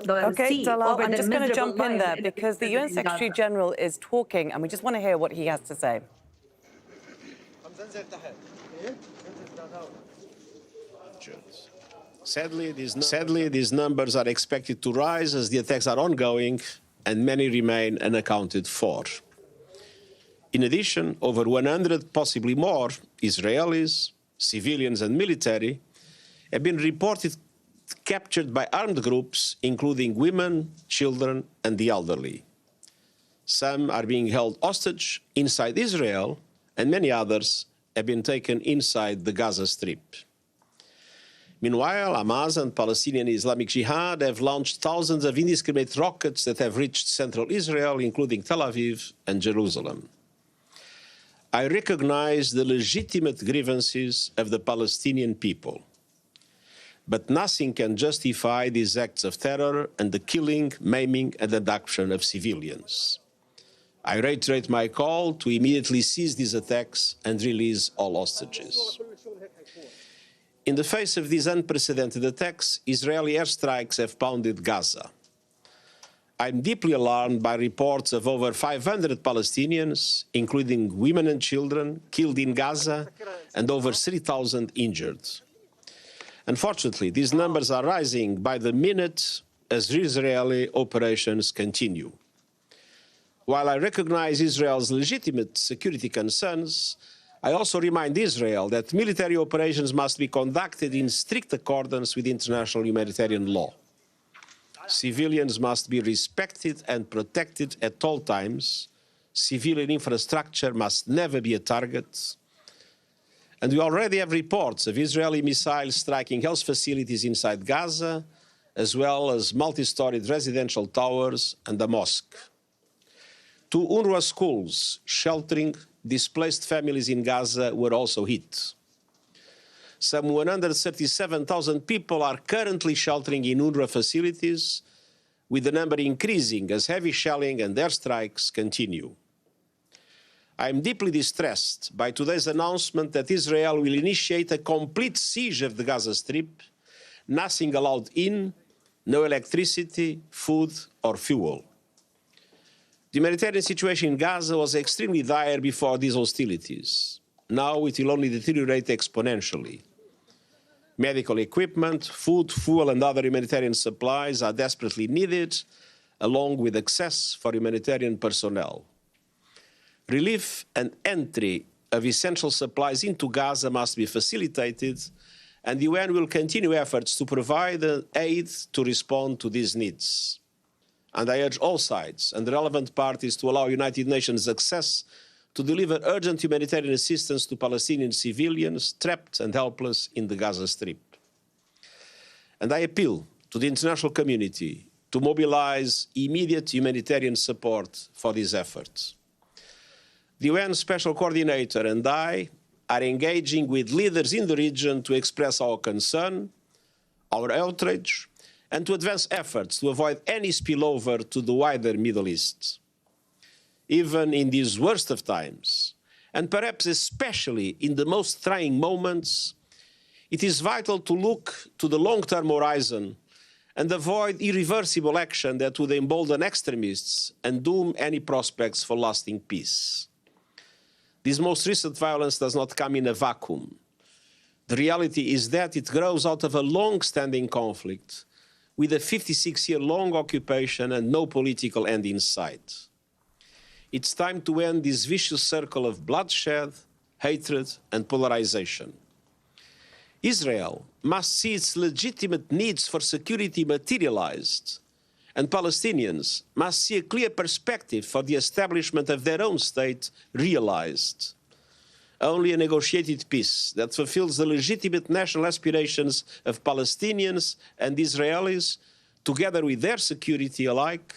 Okay, Talal, I'm just going to jump in there because the UN Secretary General is talking and we just want to hear what he has to say. Sadly, these numbers are expected to rise as the attacks are ongoing and many remain unaccounted for. In addition, over 100, possibly more, Israelis, civilians and military have been reported captured by armed groups, including women, children and the elderly. Some are being held hostage inside Israel, and many others have been taken inside the Gaza Strip. Meanwhile, Hamas and Palestinian Islamic Jihad have launched thousands of indiscriminate rockets that have reached central Israel, including Tel Aviv and Jerusalem. I recognize the legitimate grievances of the Palestinian people, but nothing can justify these acts of terror and the killing, maiming and abduction of civilians. I reiterate my call to immediately cease these attacks and release all hostages. In the face of these unprecedented attacks, Israeli airstrikes have pounded Gaza. I'm deeply alarmed by reports of over 500 Palestinians, including women and children, killed in Gaza and over 3,000 injured. Unfortunately, these numbers are rising by the minute as Israeli operations continue. While I recognize Israel's legitimate security concerns, I also remind Israel that military operations must be conducted in strict accordance with international humanitarian law. Civilians must be respected and protected at all times. Civilian infrastructure must never be a target. And we already have reports of Israeli missiles striking health facilities inside Gaza, as well as multi-storied residential towers and a mosque. 2 UNRWA schools sheltering displaced families in Gaza were also hit. Some 137,000 people are currently sheltering in UNRWA facilities, with the number increasing as heavy shelling and airstrikes continue. I am deeply distressed by today's announcement that Israel will initiate a complete siege of the Gaza Strip, nothing allowed in, no electricity, food or fuel. The humanitarian situation in Gaza was extremely dire before these hostilities. Now it will only deteriorate exponentially. Medical equipment, food, fuel and other humanitarian supplies are desperately needed, along with access for humanitarian personnel. Relief and entry of essential supplies into Gaza must be facilitated, and the UN will continue efforts to provide aid to respond to these needs. And I urge all sides and the relevant parties to allow United Nations access to deliver urgent humanitarian assistance to Palestinian civilians trapped and helpless in the Gaza Strip. And I appeal to the international community to mobilize immediate humanitarian support for these efforts. The UN Special Coordinator and I are engaging with leaders in the region to express our concern, our outrage, and to advance efforts to avoid any spillover to the wider Middle East. Even in these worst of times, and perhaps especially in the most trying moments, it is vital to look to the long-term horizon and avoid irreversible action that would embolden extremists and doom any prospects for lasting peace. This most recent violence does not come in a vacuum. The reality is that it grows out of a long-standing conflict with a 56-year-long occupation and no political end in sight. It's time to end this vicious circle of bloodshed, hatred, and polarization. Israel must see its legitimate needs for security materialized, and Palestinians must see a clear perspective for the establishment of their own state realized. Only a negotiated peace that fulfills the legitimate national aspirations of Palestinians and Israelis, together with their security alike,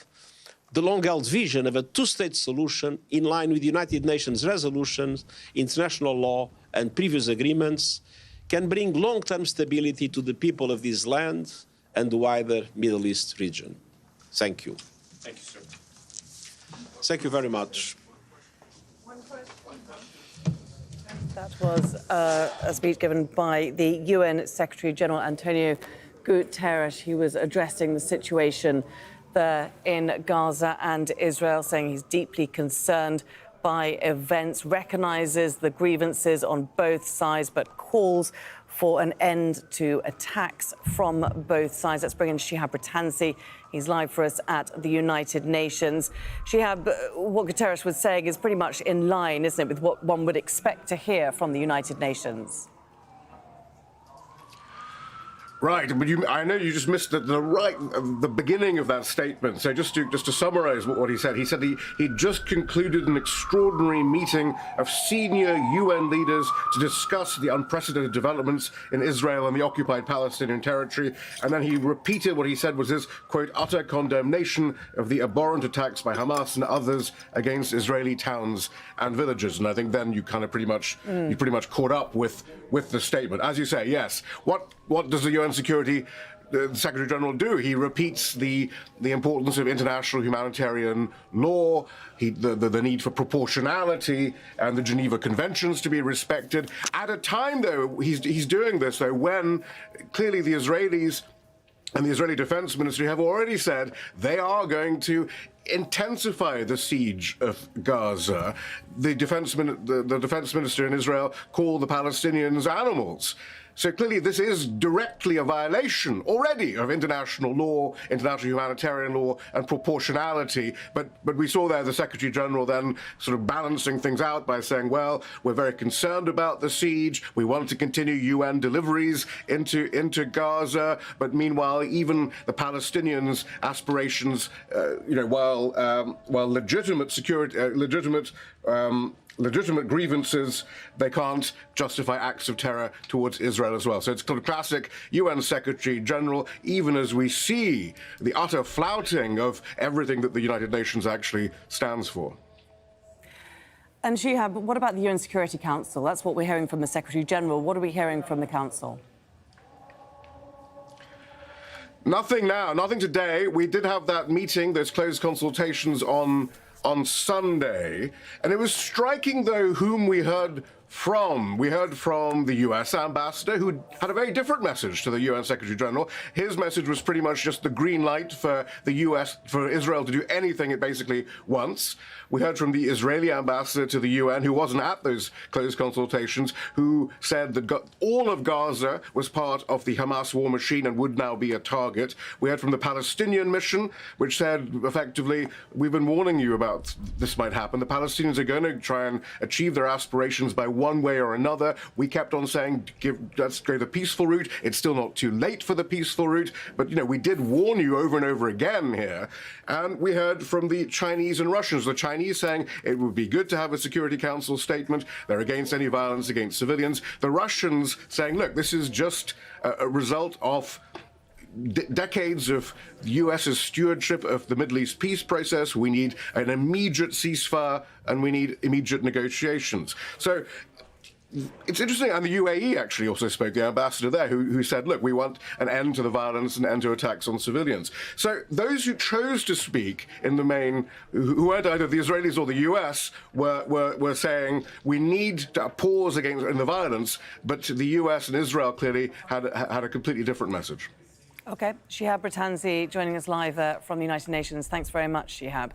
the long-held vision of a two-state solution in line with United Nations resolutions, international law and previous agreements, can bring long-term stability to the people of this land and the wider Middle East region. Thank you. Thank you, sir. Thank you very much. That was a speech given by the UN Secretary General Antonio Guterres. He was addressing the situation there in Gaza and Israel, saying he's deeply concerned by events, recognises the grievances on both sides, but calls for an end to attacks from both sides. Let's bring in Shihab Ratansi. He's live for us at the United Nations. Shihab, what Guterres was saying is pretty much in line, isn't it, with what one would expect to hear from the United Nations? Right, but I know you just missed the beginning of that statement. So just to summarize what he said he just concluded an extraordinary meeting of senior UN leaders to discuss the unprecedented developments in Israel and the occupied Palestinian territory. And then he repeated what he said was his, quote, utter condemnation of the abhorrent attacks by Hamas and others against Israeli towns and villages. And I think then you kind of pretty much caught up with the statement. As you say, yes. What does the UN Security Secretary General do? He repeats the importance of international humanitarian law, the need for proportionality and the Geneva Conventions to be respected. At a time, though, he's doing this, though, when clearly the Israelis and the Israeli Defense Ministry have already said they are going to intensify the siege of Gaza. The defense minister in Israel called the Palestinians animals. So clearly this is directly a violation already of international law, international humanitarian law and proportionality. But we saw there the Secretary General then sort of balancing things out by saying, well, we're very concerned about the siege. We want to continue UN deliveries into Gaza. But meanwhile, even the Palestinians' aspirations, while legitimate legitimate grievances, they can't justify acts of terror towards Israel as well. So it's kind of classic UN Secretary General, even as we see the utter flouting of everything that the United Nations actually stands for. And Shihab, what about the UN Security Council? That's what we're hearing from the Secretary General. What are we hearing from the Council? Nothing now, nothing today. We did have that meeting, those closed consultations on Sunday, and it was striking, though, whom we heard from. We heard from the US ambassador, who had a very different message to the UN Secretary General. His message was pretty much just the green light for for Israel to do anything it basically wants. We heard from the Israeli ambassador to the UN, who wasn't at those closed consultations, who said that all of Gaza was part of the Hamas war machine and would now be a target. We heard from the Palestinian mission, which said, effectively, we've been warning you about this might happen. The Palestinians are going to try and achieve their aspirations by one way or another. We kept on saying, let's go the peaceful route. It's still not too late for the peaceful route. But, we did warn you over and over again here. And we heard from the Chinese and Russians. The Chinese saying it would be good to have a Security Council statement. They're against any violence against civilians. The Russians saying, look, this is just a result of decades of the US's stewardship of the Middle East peace process. We need an immediate ceasefire and we need immediate negotiations. So it's interesting, and the UAE actually also spoke, the ambassador there, who said, look, we want an end to the violence and an end to attacks on civilians. So those who chose to speak in the main, who weren't either the Israelis or the US, were saying we need to pause in the violence, but the US and Israel clearly had a completely different message. OK, Shihab Ratansi joining us live from the United Nations. Thanks very much, Shihab.